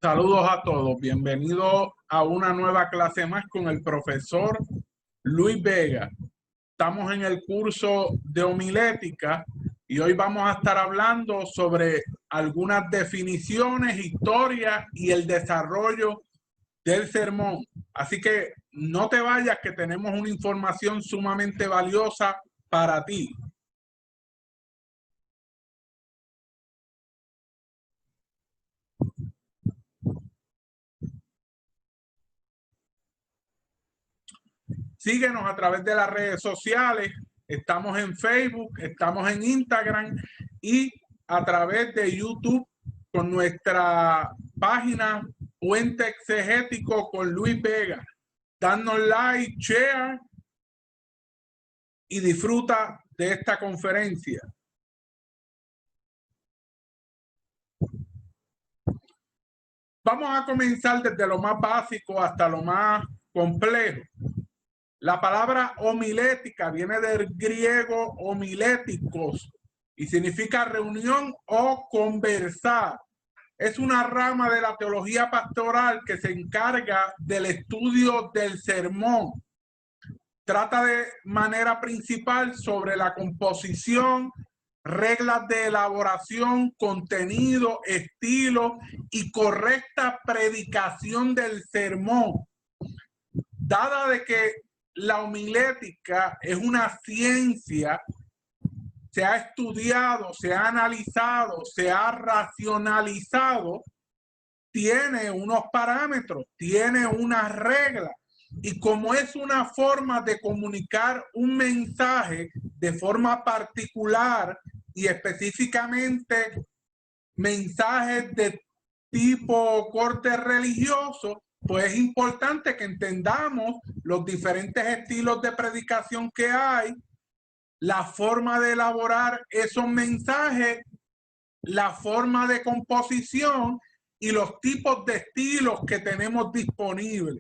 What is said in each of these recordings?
Saludos a todos, bienvenidos a una nueva clase más con el profesor Luis Vega. Estamos en el curso de homilética y hoy vamos a estar hablando sobre algunas definiciones, historias y el desarrollo del sermón. Así que no te vayas, que tenemos una información sumamente valiosa para ti. Síguenos a través de las redes sociales. Estamos en Facebook, estamos en Instagram y a través de YouTube con nuestra página Puente Exegético con Luis Vega. Danos like, share y disfruta de esta conferencia. Vamos a comenzar desde lo más básico hasta lo más complejo. La palabra homilética viene del griego homiléticos y significa reunión o conversar. Es una rama de la teología pastoral que se encarga del estudio del sermón. Trata de manera principal sobre la composición, reglas de elaboración, contenido, estilo y correcta predicación del sermón. Dada de que la homilética es una ciencia, se ha estudiado, se ha analizado, se ha racionalizado, tiene unos parámetros, tiene unas reglas. Y como es una forma de comunicar un mensaje de forma particular y específicamente mensajes de tipo corte religioso, pues es importante que entendamos los diferentes estilos de predicación que hay, la forma de elaborar esos mensajes, la forma de composición y los tipos de estilos que tenemos disponibles.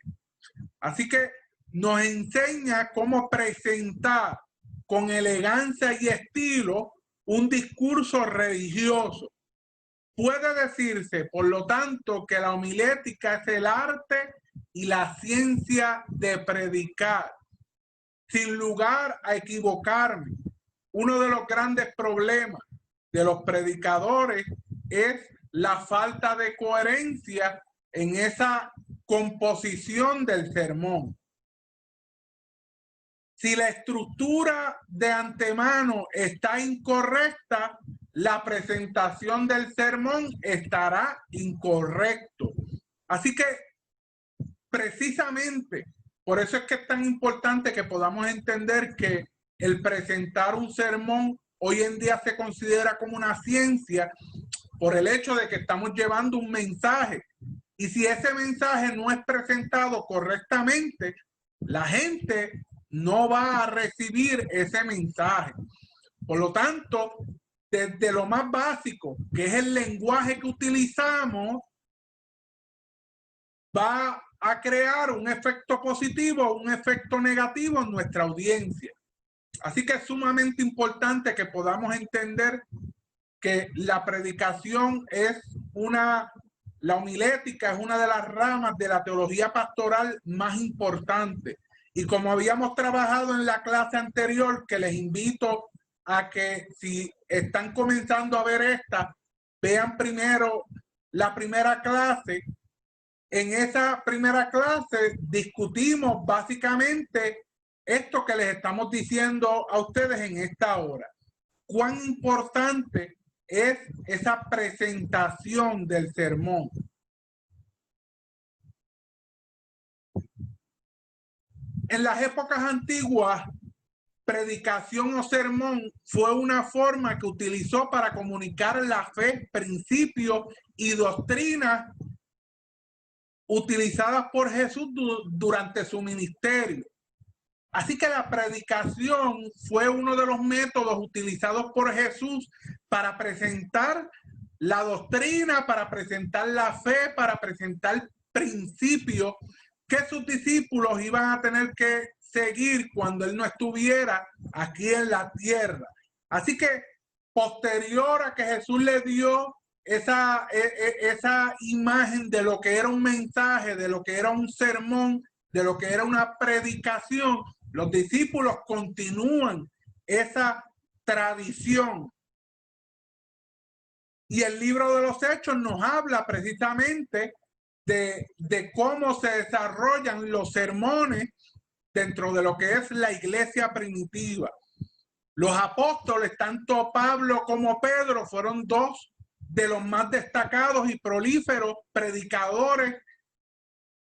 Así que nos enseña cómo presentar con elegancia y estilo un discurso religioso. Puede decirse, por lo tanto, que la homilética es el arte y la ciencia de predicar. Sin lugar a equivocarme, uno de los grandes problemas de los predicadores es la falta de coherencia en esa composición del sermón. Si la estructura de antemano está incorrecta, la presentación del sermón estará incorrecto. Así que precisamente por eso es que es tan importante que podamos entender que el presentar un sermón hoy en día se considera como una ciencia por el hecho de que estamos llevando un mensaje. Y si ese mensaje no es presentado correctamente, la gente no va a recibir ese mensaje. Por lo tanto, desde lo más básico, que es el lenguaje que utilizamos, va a crear un efecto positivo o un efecto negativo en nuestra audiencia. Así que es sumamente importante que podamos entender que la predicación es la homilética es una de las ramas de la teología pastoral más importante. Y como habíamos trabajado en la clase anterior, que les invito a que si están comenzando a ver esta, vean primero la primera clase. En esa primera clase discutimos básicamente esto que les estamos diciendo a ustedes en esta hora. Cuán importante es esa presentación del sermón. En las épocas antiguas, predicación o sermón fue una forma que utilizó para comunicar la fe, principios y doctrinas utilizadas por Jesús durante su ministerio. Así que la predicación fue uno de los métodos utilizados por Jesús para presentar la doctrina, para presentar la fe, para presentar principios que sus discípulos iban a tener que seguir cuando él no estuviera aquí en la tierra. Así que posterior a que Jesús le dio esa imagen de lo que era un mensaje, de lo que era un sermón, de lo que era una predicación, los discípulos continúan esa tradición. Y el libro de los Hechos nos habla precisamente de cómo se desarrollan los sermones dentro de lo que es la iglesia primitiva. Los apóstoles, tanto Pablo como Pedro, fueron dos de los más destacados y prolíferos predicadores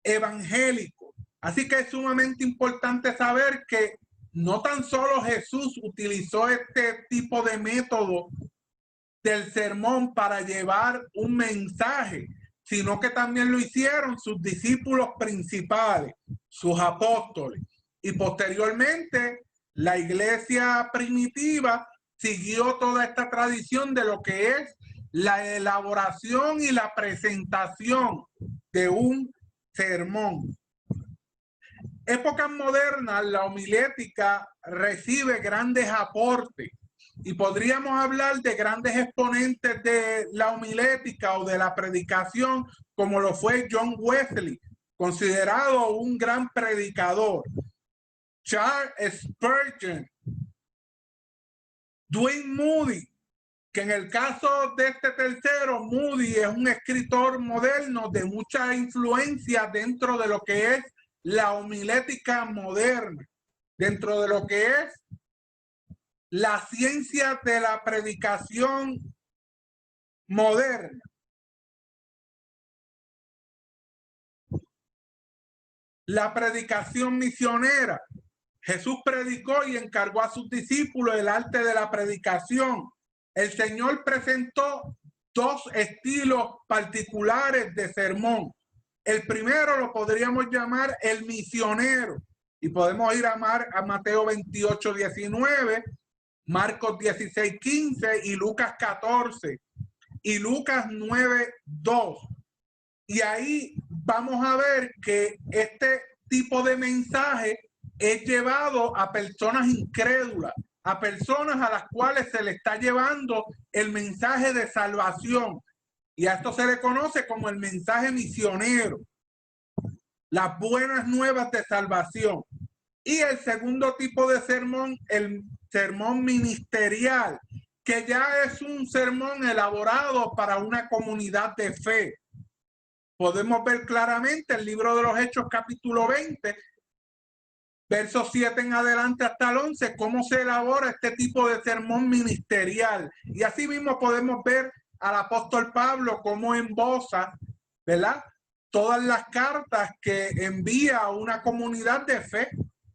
evangélicos. Así que es sumamente importante saber que no tan solo Jesús utilizó este tipo de método del sermón para llevar un mensaje, sino que también lo hicieron sus discípulos principales, sus apóstoles. Y posteriormente, la iglesia primitiva siguió toda esta tradición de lo que es la elaboración y la presentación de un sermón. Épocas modernas, la homilética recibe grandes aportes y podríamos hablar de grandes exponentes de la homilética o de la predicación, como lo fue John Wesley, considerado un gran predicador, Charles Spurgeon, Dwight Moody, que en el caso de este tercero, Moody es un escritor moderno de mucha influencia dentro de lo que es la homilética moderna, dentro de lo que es la ciencia de la predicación moderna. La predicación misionera. Jesús predicó y encargó a sus discípulos el arte de la predicación. El Señor presentó dos estilos particulares de sermón. El primero lo podríamos llamar el misionero, y podemos ir a Mateo 28, 19, Marcos 16, 15 y Lucas 14 y Lucas 9, 2. Y ahí vamos a ver que este tipo de mensaje es llevado a personas incrédulas, a personas a las cuales se le está llevando el mensaje de salvación. Y a esto se le conoce como el mensaje misionero, las buenas nuevas de salvación. Y el segundo tipo de sermón, el sermón ministerial, que ya es un sermón elaborado para una comunidad de fe. Podemos ver claramente el libro de los Hechos, capítulo 20, versos 7 en adelante hasta el 11, cómo se elabora este tipo de sermón ministerial. Y así mismo podemos ver al apóstol Pablo cómo esboza, ¿verdad?, todas las cartas que envía a una comunidad de fe,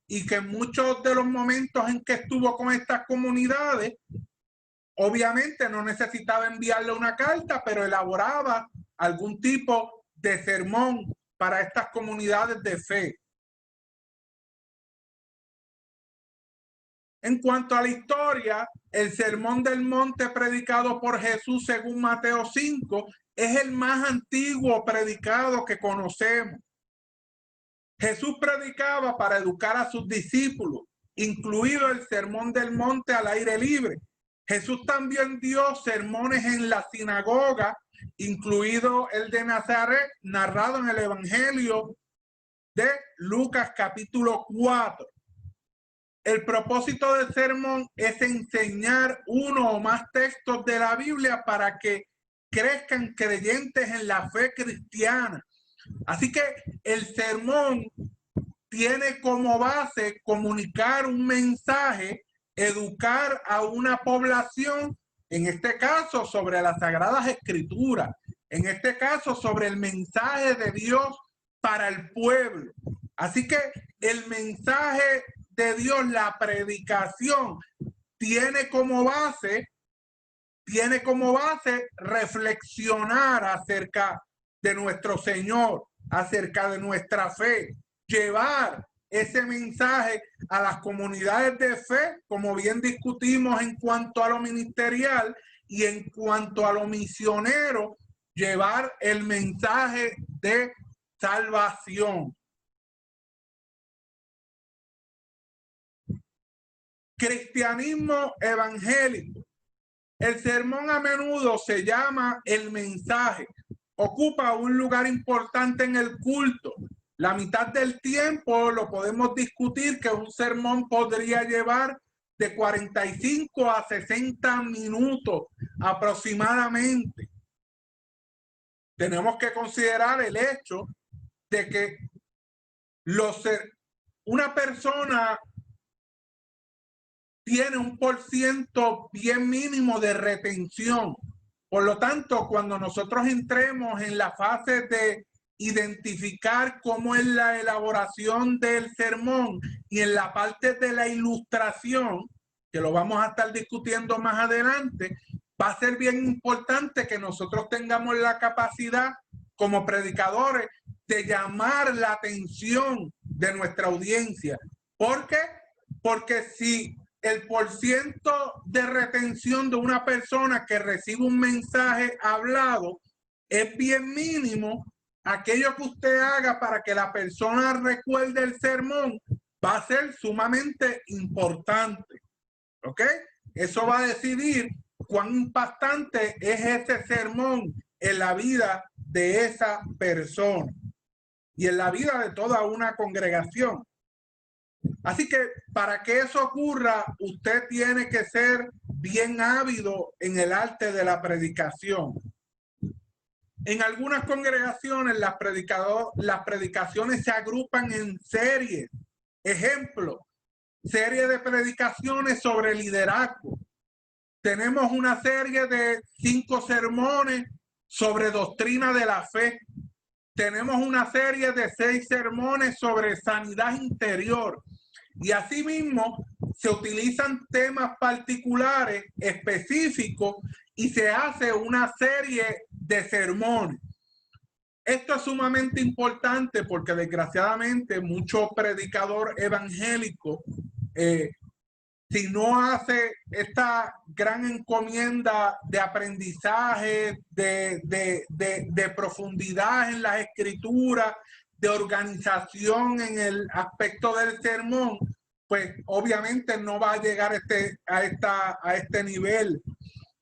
y que en muchos de los momentos en que estuvo con estas comunidades, obviamente no necesitaba enviarle una carta, pero elaboraba algún tipo de sermón para estas comunidades de fe. En cuanto a la historia, el Sermón del Monte predicado por Jesús según Mateo 5 es el más antiguo predicado que conocemos. Jesús predicaba para educar a sus discípulos, incluido el Sermón del Monte al aire libre. Jesús también dio sermones en la sinagoga, incluido el de Nazaret, narrado en el Evangelio de Lucas capítulo 4. El propósito del sermón es enseñar uno o más textos de la Biblia para que crezcan creyentes en la fe cristiana. Así que el sermón tiene como base comunicar un mensaje, educar a una población, en este caso sobre las Sagradas Escrituras, en este caso sobre el mensaje de Dios para el pueblo. Así que el mensaje de Dios, la predicación, tiene como base reflexionar acerca de nuestro Señor, acerca de nuestra fe, llevar ese mensaje a las comunidades de fe, como bien discutimos en cuanto a lo ministerial, y en cuanto a lo misionero, llevar el mensaje de salvación. Cristianismo evangélico. El sermón a menudo se llama el mensaje. Ocupa un lugar importante en el culto. La mitad del tiempo lo podemos discutir, que un sermón podría llevar de 45 a 60 minutos aproximadamente. Tenemos que considerar el hecho de que una persona tiene un % bien mínimo de retención. Por lo tanto, cuando nosotros entremos en la fase de identificar cómo es la elaboración del sermón y en la parte de la ilustración, que lo vamos a estar discutiendo más adelante, va a ser bien importante que nosotros tengamos la capacidad como predicadores de llamar la atención de nuestra audiencia. ¿Por qué? Porque si el % de retención de una persona que recibe un mensaje hablado es bien mínimo, aquello que usted haga para que la persona recuerde el sermón va a ser sumamente importante. ¿Ok? Eso va a decidir cuán impactante es ese sermón en la vida de esa persona y en la vida de toda una congregación. Así que para que eso ocurra, usted tiene que ser bien ávido en el arte de la predicación. En algunas congregaciones las predicaciones se agrupan en series. Ejemplo, serie de predicaciones sobre liderazgo. Tenemos una serie de 5 sermones sobre doctrina de la fe. Tenemos una serie de 6 sermones sobre sanidad interior. Y asimismo se utilizan temas particulares específicos y se hace una serie de sermones. Esto es sumamente importante porque desgraciadamente mucho predicador evangélico, si no hace esta gran encomienda de aprendizaje, de profundidad en las escrituras, de organización en el aspecto del sermón, pues obviamente no va a llegar a este nivel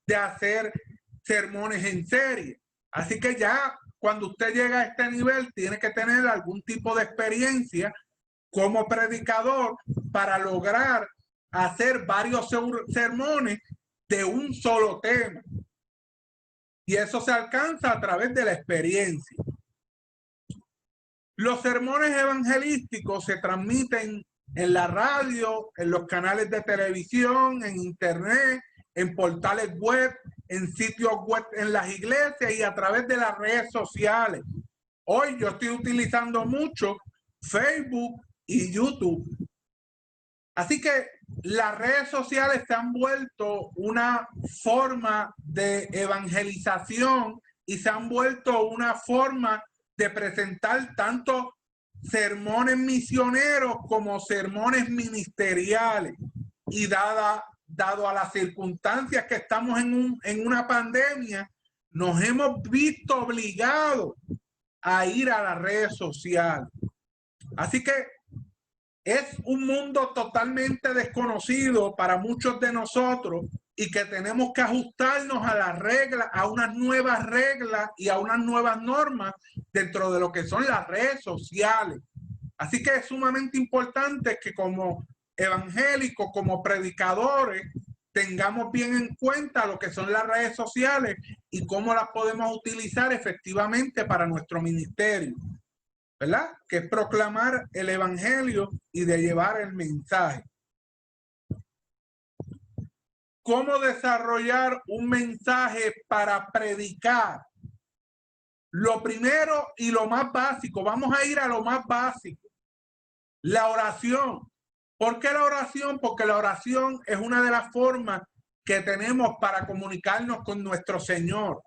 de hacer sermones en serie. Así que ya cuando usted llega a este nivel, tiene que tener algún tipo de experiencia como predicador para lograr hacer varios sermones de un solo tema. Y eso se alcanza a través de la experiencia. Los sermones evangelísticos se transmiten en la radio, en los canales de televisión, en internet, en portales web, en sitios web en las iglesias y a través de las redes sociales. Hoy yo estoy utilizando mucho Facebook y YouTube. Así que las redes sociales se han vuelto una forma de evangelización y se han vuelto una forma de presentar tanto sermones misioneros como sermones ministeriales. Y dado a las circunstancias que estamos en una pandemia, nos hemos visto obligados a ir a las redes sociales. Así que es un mundo totalmente desconocido para muchos de nosotros y que tenemos que ajustarnos a las reglas, a unas nuevas reglas y a unas nuevas normas dentro de lo que son las redes sociales. Así que es sumamente importante que como evangélicos, como predicadores, tengamos bien en cuenta lo que son las redes sociales y cómo las podemos utilizar efectivamente para nuestro ministerio, ¿verdad? Que es proclamar el evangelio y de llevar el mensaje. ¿Cómo desarrollar un mensaje para predicar? Lo primero y lo más básico, vamos a ir a lo más básico, la oración. ¿Por qué la oración? Porque la oración es una de las formas que tenemos para comunicarnos con nuestro Señor.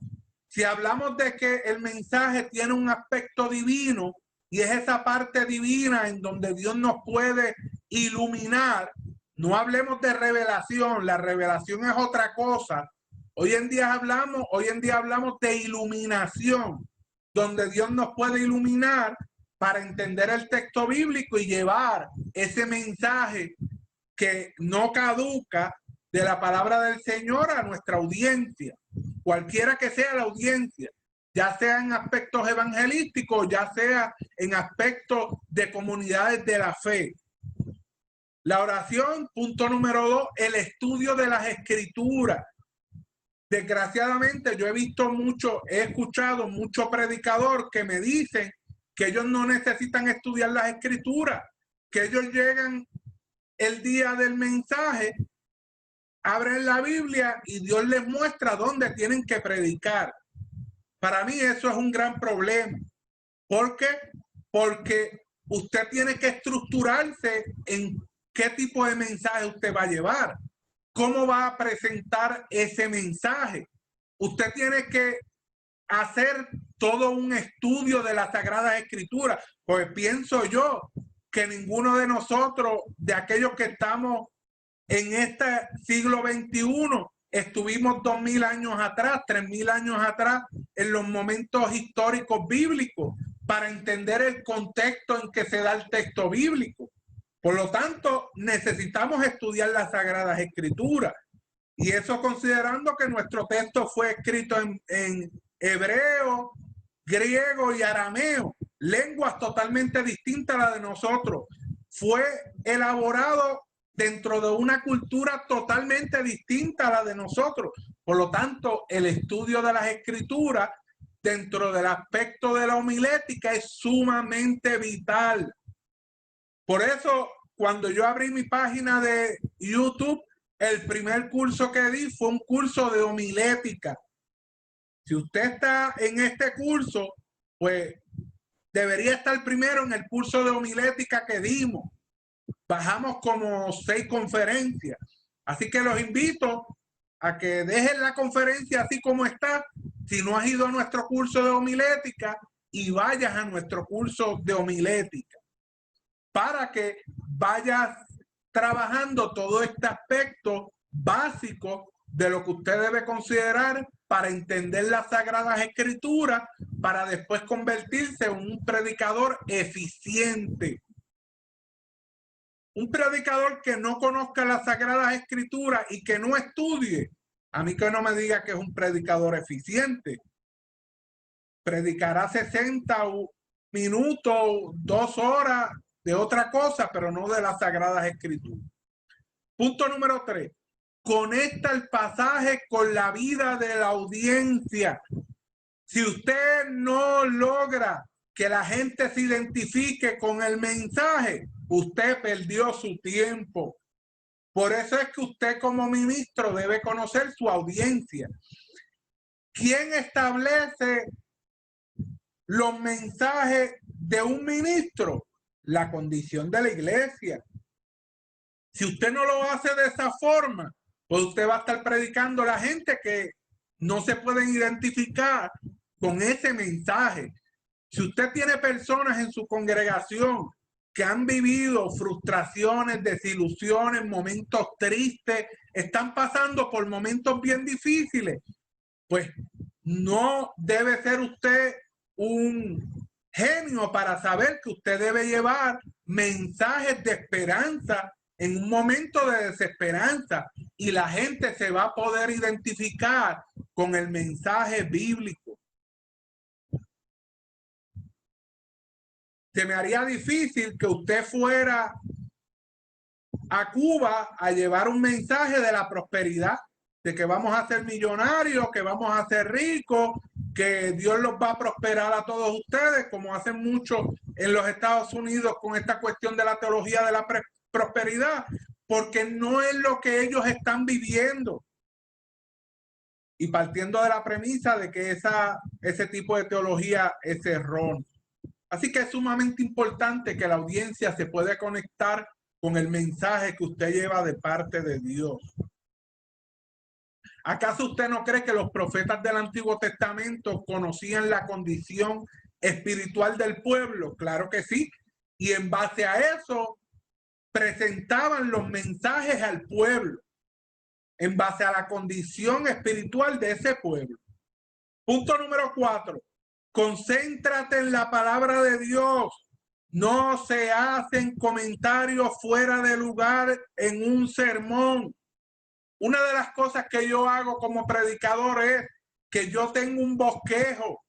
Si hablamos de que el mensaje tiene un aspecto divino y es esa parte divina en donde Dios nos puede iluminar, no hablemos de revelación, la revelación es otra cosa. Hoy en día hablamos de iluminación, donde Dios nos puede iluminar para entender el texto bíblico y llevar ese mensaje que no caduca de la palabra del Señor a nuestra audiencia, cualquiera que sea la audiencia, ya sea en aspectos evangelísticos, ya sea en aspectos de comunidades de la fe. La oración, punto número 2, el estudio de las escrituras. Desgraciadamente yo he escuchado mucho predicador que me dicen que ellos no necesitan estudiar las escrituras, que ellos llegan el día del mensaje, abren la Biblia y Dios les muestra dónde tienen que predicar. Para mí eso es un gran problema. ¿Por qué? Porque usted tiene que estructurarse en qué tipo de mensaje usted va a llevar, cómo va a presentar ese mensaje. Usted tiene que hacer todo un estudio de las Sagradas Escrituras, pues pienso yo que ninguno de nosotros, de aquellos que estamos en este siglo XXI, estuvimos 2000 años atrás, 3000 años atrás, en los momentos históricos bíblicos, para entender el contexto en que se da el texto bíblico. Por lo tanto, necesitamos estudiar las Sagradas Escrituras. Y eso considerando que nuestro texto fue escrito en hebreo, griego y arameo, lenguas totalmente distintas a la de nosotros. Fue elaborado dentro de una cultura totalmente distinta a la de nosotros. Por lo tanto, el estudio de las escrituras dentro del aspecto de la homilética es sumamente vital. Por eso, cuando yo abrí mi página de YouTube, el primer curso que di fue un curso de homilética. Si usted está en este curso, pues debería estar primero en el curso de homilética que dimos. Bajamos como 6 conferencias. Así que los invito a que dejen la conferencia así como está. Si no has ido a nuestro curso de homilética, y vayas a nuestro curso de homilética para que vayas trabajando todo este aspecto básico de lo que usted debe considerar para entender las Sagradas Escrituras, para después convertirse en un predicador eficiente. Un predicador que no conozca las Sagradas Escrituras y que no estudie, a mí que no me diga que es un predicador eficiente. Predicará 60 minutos, 2 horas de otra cosa, pero no de las Sagradas Escrituras. Punto número 3. Conecta el pasaje con la vida de la audiencia. Si usted no logra que la gente se identifique con el mensaje, usted perdió su tiempo. Por eso es que usted como ministro debe conocer su audiencia. ¿Quién establece los mensajes de un ministro? La condición de la iglesia. Si usted no lo hace de esa forma, pues usted va a estar predicando a la gente que no se pueden identificar con ese mensaje. Si usted tiene personas en su congregación que han vivido frustraciones, desilusiones, momentos tristes, están pasando por momentos bien difíciles, pues no debe ser usted un genio para saber que usted debe llevar mensajes de esperanza en un momento de desesperanza, y la gente se va a poder identificar con el mensaje bíblico. Se me haría difícil que usted fuera a Cuba a llevar un mensaje de la prosperidad, de que vamos a ser millonarios, que vamos a ser ricos, que Dios los va a prosperar a todos ustedes, como hacen muchos en los Estados Unidos con esta cuestión de la teología de la prosperidad, porque no es lo que ellos están viviendo. Y partiendo de la premisa de que ese tipo de teología es erróneo. Así que es sumamente importante que la audiencia se pueda conectar con el mensaje que usted lleva de parte de Dios. ¿Acaso usted no cree que los profetas del Antiguo Testamento conocían la condición espiritual del pueblo? Claro que sí. Y en base a eso presentaban los mensajes al pueblo, en base a la condición espiritual de ese pueblo. Punto número 4. Concéntrate en la palabra de Dios. No se hacen comentarios fuera de lugar en un sermón. una de las cosas que yo hago como predicador es que yo tengo un bosquejo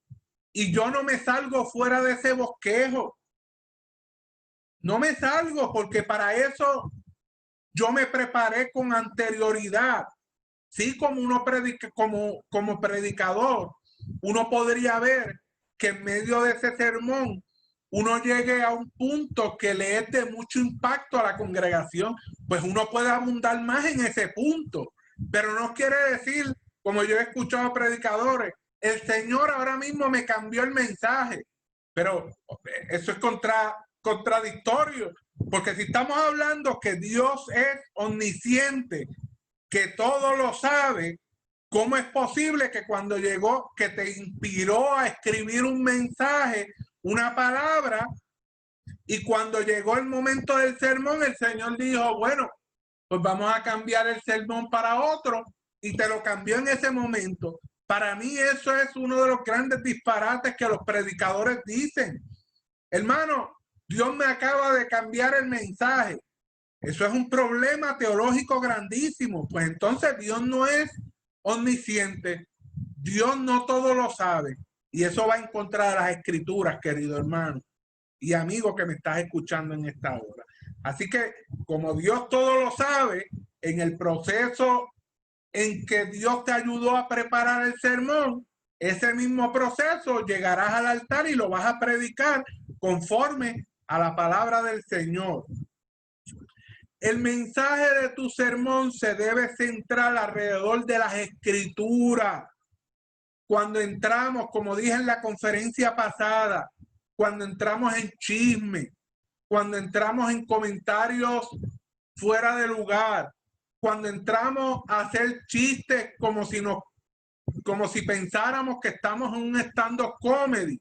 y yo no me salgo fuera de ese bosquejo. No me salgo porque para eso yo me preparé con anterioridad. Sí, como uno predica, como predicador, uno podría ver que en medio de ese sermón uno llegue a un punto que le es de mucho impacto a la congregación, pues uno puede abundar más en ese punto. Pero no quiere decir, como yo he escuchado a predicadores, el Señor ahora mismo me cambió el mensaje. Pero eso es contradictorio, porque si estamos hablando que Dios es omnisciente, que todo lo sabe, ¿cómo es posible que cuando llegó, que te inspiró a escribir un mensaje, una palabra, y cuando llegó el momento del sermón, el Señor dijo, bueno, pues vamos a cambiar el sermón para otro, y te lo cambió en ese momento? Para mí eso es uno de los grandes disparates que los predicadores dicen. Hermano, Dios me acaba de cambiar el mensaje. Eso es un problema teológico grandísimo. Pues entonces Dios no es omnisciente. Dios no todo lo sabe. Y eso va en contra de las escrituras, querido hermano y amigo que me estás escuchando en esta hora. Así que como Dios todo lo sabe, en el proceso en que Dios te ayudó a preparar el sermón, ese mismo proceso llegarás al altar y lo vas a predicar conforme a la palabra del Señor. El mensaje de tu sermón se debe centrar alrededor de las escrituras. Cuando entramos, como dije en la conferencia pasada, cuando entramos en chisme, cuando entramos en comentarios fuera de lugar, cuando entramos a hacer chistes como si pensáramos que estamos en un stand-up comedy,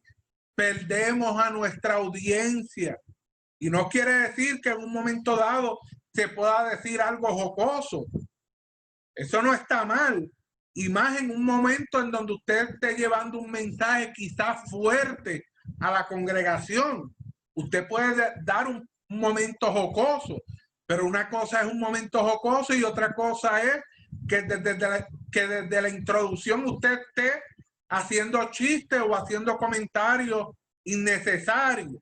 perdemos a nuestra audiencia. Y no quiere decir que en un momento dado se pueda decir algo jocoso. Eso no está mal. Y más en un momento en donde usted esté llevando un mensaje quizás fuerte a la congregación. Usted puede dar un momento jocoso, pero una cosa es un momento jocoso y otra cosa es que desde la introducción usted esté haciendo chistes o haciendo comentarios innecesarios.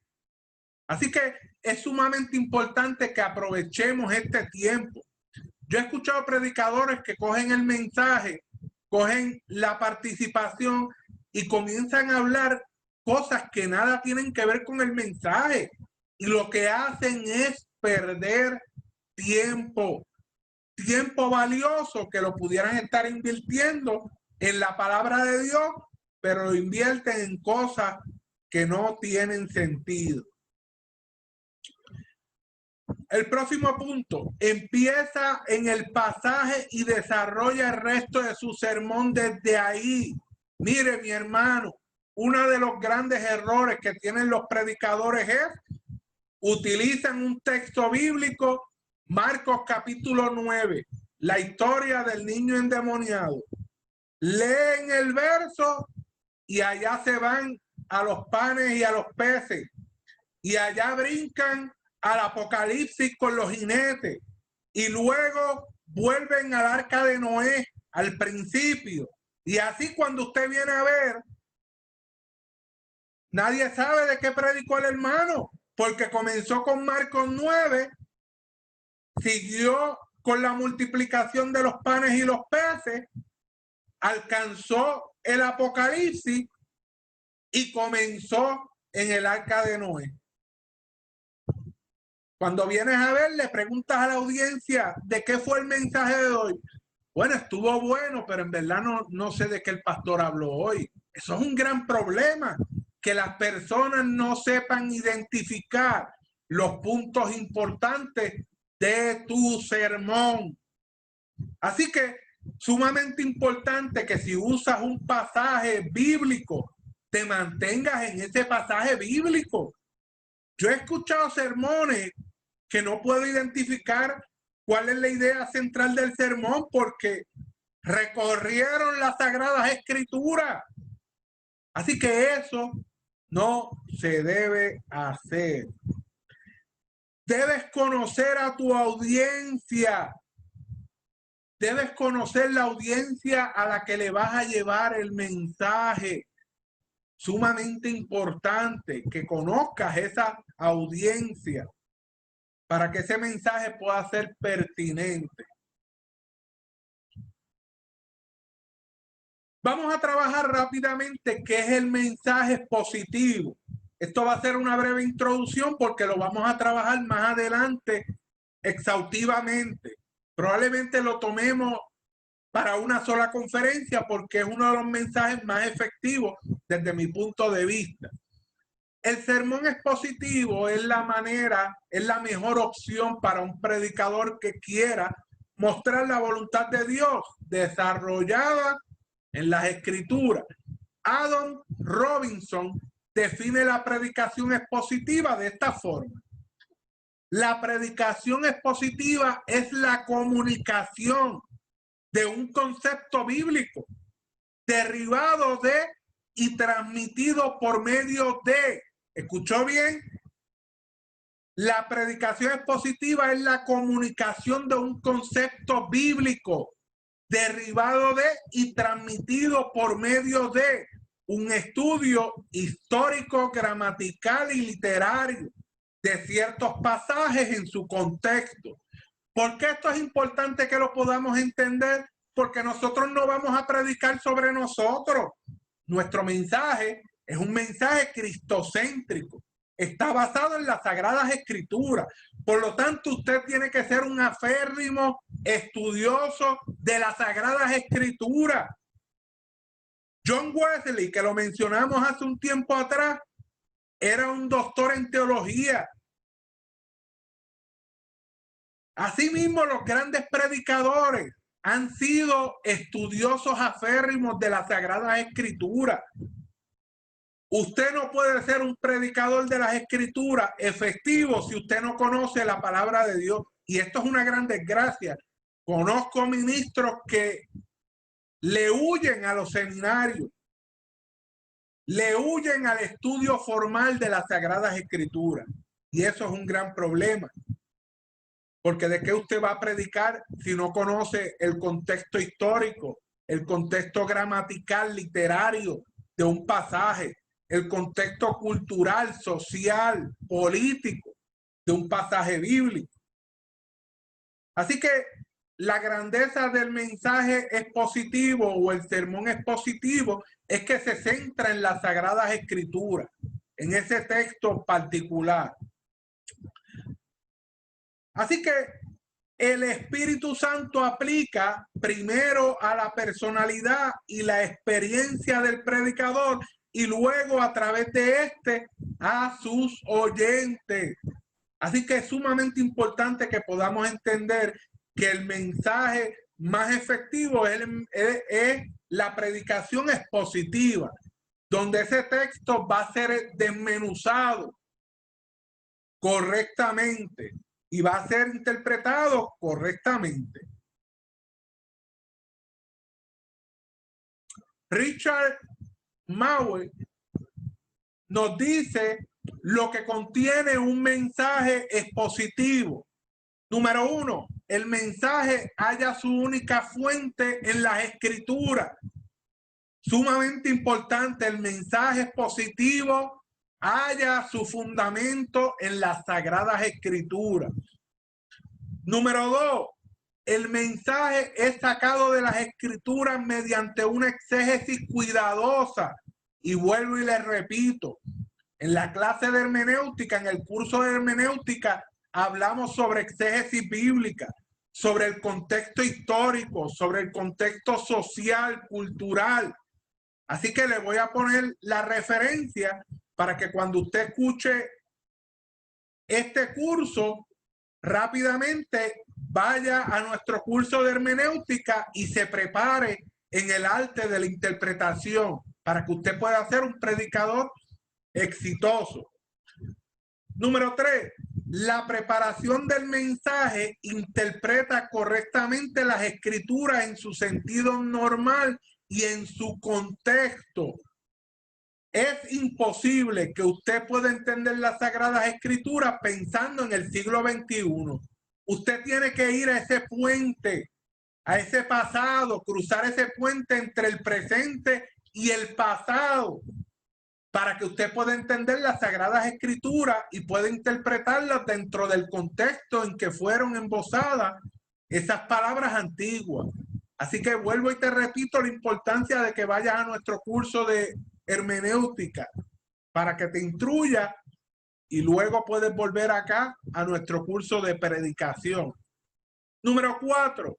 Así que es sumamente importante que aprovechemos este tiempo. Yo he escuchado predicadores que cogen el mensaje, cogen la participación y comienzan a hablar cosas que nada tienen que ver con el mensaje. Y lo que hacen es perder tiempo, tiempo valioso que lo pudieran estar invirtiendo en la palabra de Dios, pero lo invierten en cosas que no tienen sentido. El próximo punto, empieza en el pasaje y desarrolla el resto de su sermón desde ahí. Mire, mi hermano, uno de los grandes errores que tienen los predicadores es utilizan un texto bíblico, Marcos capítulo 9, la historia del niño endemoniado. Leen el verso y allá se van a los panes y a los peces. Y allá brincan al Apocalipsis con los jinetes y luego vuelven al arca de Noé al principio. Y así cuando usted viene a ver, nadie sabe de qué predicó el hermano, porque comenzó con Marcos 9, siguió con la multiplicación de los panes y los peces, alcanzó el Apocalipsis y comenzó en el arca de Noé. Cuando vienes a ver, le preguntas a la audiencia de qué fue el mensaje de hoy. Bueno, estuvo bueno, pero en verdad no sé de qué el pastor habló hoy. Eso es un gran problema, que las personas no sepan identificar los puntos importantes de tu sermón. Así que sumamente importante que si usas un pasaje bíblico, te mantengas en ese pasaje bíblico. Yo he escuchado sermones que no puedo identificar cuál es la idea central del sermón porque recorrieron las sagradas escrituras. Así que eso no se debe hacer. Debes conocer a tu audiencia. Debes conocer la audiencia a la que le vas a llevar el mensaje. Sumamente importante que conozcas esa audiencia para que ese mensaje pueda ser pertinente. Vamos a trabajar rápidamente qué es el mensaje positivo. Esto va a ser una breve introducción porque lo vamos a trabajar más adelante exhaustivamente. Probablemente lo tomemos para una sola conferencia porque es uno de los mensajes más efectivos desde mi punto de vista. El sermón expositivo es la mejor opción para un predicador que quiera mostrar la voluntad de Dios desarrollada en las escrituras. Adam Robinson define la predicación expositiva de esta forma. La predicación expositiva es la comunicación de un concepto bíblico derivado de y transmitido por medio de. ¿Escuchó bien? La predicación expositiva es la comunicación de un concepto bíblico derivado de y transmitido por medio de un estudio histórico, gramatical y literario de ciertos pasajes en su contexto. ¿Por qué esto es importante que lo podamos entender? Porque nosotros no vamos a predicar sobre nosotros. Nuestro mensaje es un mensaje cristocéntrico. Está basado en las Sagradas Escrituras. Por lo tanto, usted tiene que ser un aférrimo estudioso de las Sagradas Escrituras. John Wesley, que lo mencionamos hace un tiempo atrás, era un doctor en teología. Asimismo, los grandes predicadores han sido estudiosos aférrimos de las Sagradas Escrituras. Usted no puede ser un predicador de las Escrituras efectivo si usted no conoce la palabra de Dios. Y esto es una gran desgracia. Conozco ministros que le huyen a los seminarios, le huyen al estudio formal de las Sagradas Escrituras. Y eso es un gran problema. Porque ¿de qué usted va a predicar si no conoce el contexto histórico, el contexto gramatical, literario de un pasaje, el contexto cultural, social, político de un pasaje bíblico? Así que la grandeza del mensaje expositivo o el sermón expositivo es que se centra en las Sagradas Escrituras, en ese texto particular. Así que el Espíritu Santo aplica primero a la personalidad y la experiencia del predicador y luego a través de este a sus oyentes. Así que es sumamente importante que podamos entender que el mensaje más efectivo es la predicación expositiva, donde ese texto va a ser desmenuzado correctamente y va a ser interpretado correctamente. Richard Mauer nos dice lo que contiene un mensaje expositivo. Número 1, el mensaje halla su única fuente en las Escrituras. Sumamente importante, el mensaje expositivo halla su fundamento en las Sagradas Escrituras. Número 2, el mensaje es sacado de las Escrituras mediante una exégesis cuidadosa. Y vuelvo y les repito, en la clase de hermenéutica, en el curso de hermenéutica, hablamos sobre exégesis bíblica, sobre el contexto histórico, sobre el contexto social, cultural. Así que le voy a poner la referencia para que cuando usted escuche este curso, rápidamente vaya a nuestro curso de hermenéutica y se prepare en el arte de la interpretación para que usted pueda ser un predicador exitoso. Número 3, la preparación del mensaje interpreta correctamente las escrituras en su sentido normal y en su contexto. Es imposible que usted pueda entender las Sagradas Escrituras pensando en el siglo XXI. Usted tiene que ir a ese puente a ese pasado, cruzar ese puente entre el presente y el pasado, para que usted pueda entender las Sagradas Escrituras y pueda interpretarlas dentro del contexto en que fueron embosadas esas palabras antiguas. Así que vuelvo y te repito la importancia de que vayas a nuestro curso de hermenéutica para que te instruya y luego puedes volver acá a nuestro curso de predicación. Número 4.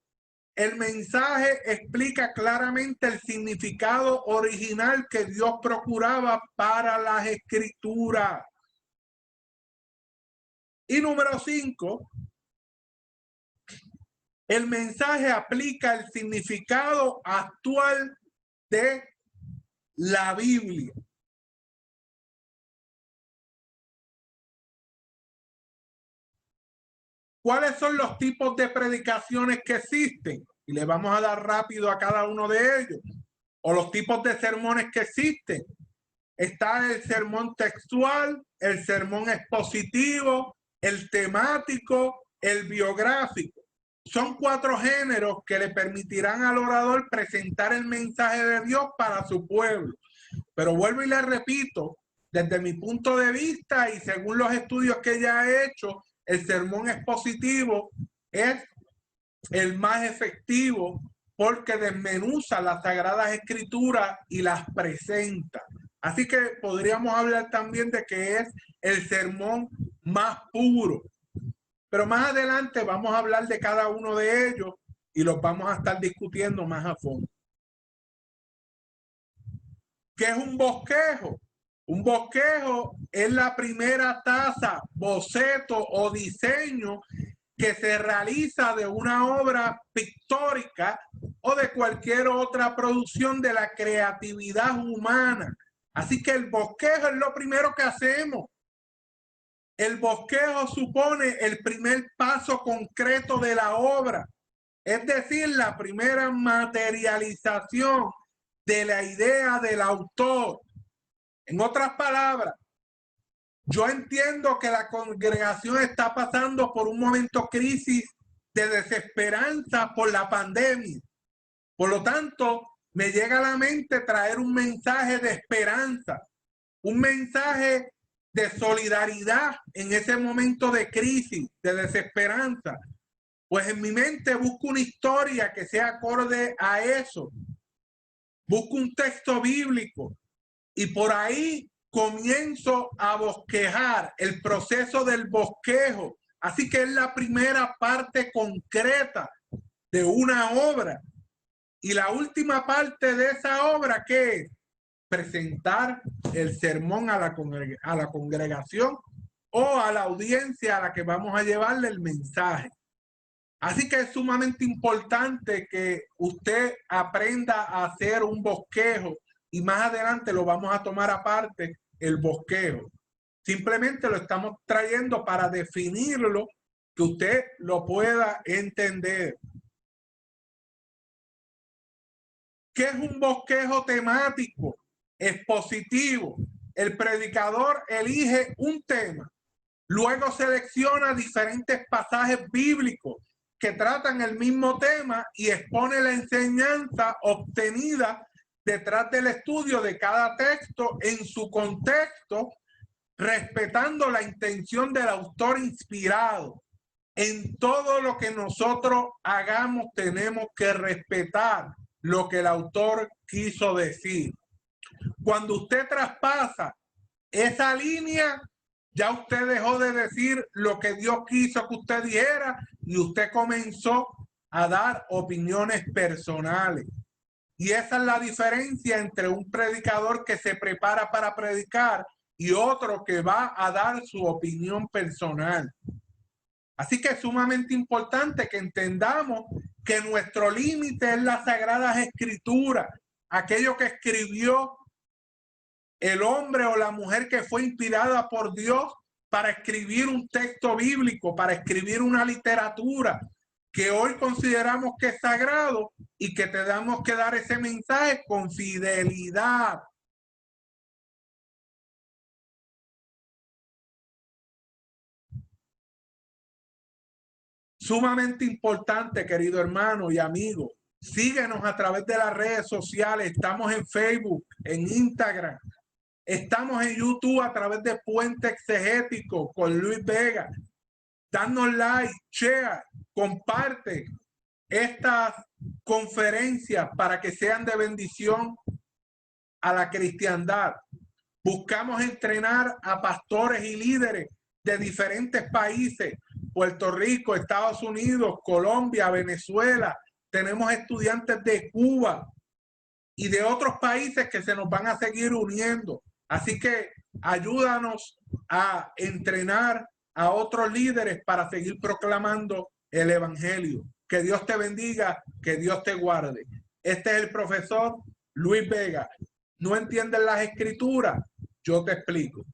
El mensaje explica claramente el significado original que Dios procuraba para las escrituras. Y número 5, el mensaje aplica el significado actual de la Biblia. ¿Cuáles son los tipos de predicaciones que existen? Y le vamos a dar rápido a cada uno de ellos. O los tipos de sermones que existen. Está el sermón textual, el sermón expositivo, el temático, el biográfico. Son 4 géneros que le permitirán al orador presentar el mensaje de Dios para su pueblo. Pero vuelvo y le repito, desde mi punto de vista y según los estudios que ya he hecho, el sermón expositivo es el más efectivo porque desmenuza las Sagradas Escrituras y las presenta. Así que podríamos hablar también de que es el sermón más puro. Pero más adelante vamos a hablar de cada uno de ellos y los vamos a estar discutiendo más a fondo. ¿Qué es un bosquejo? Un bosquejo es la primera taza, boceto o diseño que se realiza de una obra pictórica o de cualquier otra producción de la creatividad humana. Así que el bosquejo es lo primero que hacemos. El bosquejo supone el primer paso concreto de la obra, es decir, la primera materialización de la idea del autor. En otras palabras, yo entiendo que la congregación está pasando por un momento crisis de desesperanza por la pandemia. Por lo tanto, me llega a la mente traer un mensaje de esperanza, un mensaje de solidaridad en ese momento de crisis, de desesperanza. Pues en mi mente busco una historia que sea acorde a eso. Busco un texto bíblico y por ahí comienzo a bosquejar, el proceso del bosquejo. Así que es la primera parte concreta de una obra. Y la última parte de esa obra, ¿qué es? Presentar el sermón a la congregación o a la audiencia a la que vamos a llevarle el mensaje. Así que es sumamente importante que usted aprenda a hacer un bosquejo y más adelante lo vamos a tomar aparte, el bosquejo. Simplemente lo estamos trayendo para definirlo, que usted lo pueda entender. ¿Qué es un bosquejo temático? Expositivo. El predicador elige un tema, luego selecciona diferentes pasajes bíblicos que tratan el mismo tema y expone la enseñanza obtenida detrás del estudio de cada texto en su contexto, respetando la intención del autor inspirado. En todo lo que nosotros hagamos tenemos que respetar lo que el autor quiso decir. Cuando usted traspasa esa línea, ya usted dejó de decir lo que Dios quiso que usted dijera y usted comenzó a dar opiniones personales. Y esa es la diferencia entre un predicador que se prepara para predicar y otro que va a dar su opinión personal. Así que es sumamente importante que entendamos que nuestro límite es las Sagradas Escrituras, aquello que escribió el hombre o la mujer que fue inspirada por Dios para escribir un texto bíblico, para escribir una literatura que hoy consideramos que es sagrado y que tenemos que dar ese mensaje con fidelidad. Sumamente importante, querido hermano y amigo. Síguenos a través de las redes sociales. Estamos en Facebook, en Instagram. Estamos en YouTube a través de Puente Exegético con Luis Vega. Danos like, share, comparte estas conferencias para que sean de bendición a la cristiandad. Buscamos entrenar a pastores y líderes de diferentes países, Puerto Rico, Estados Unidos, Colombia, Venezuela. Tenemos estudiantes de Cuba y de otros países que se nos van a seguir uniendo. Así que ayúdanos a entrenar a otros líderes para seguir proclamando el evangelio. Que Dios te bendiga, que Dios te guarde. Este es el profesor Luis Vega. ¿No entienden las escrituras? Yo te explico.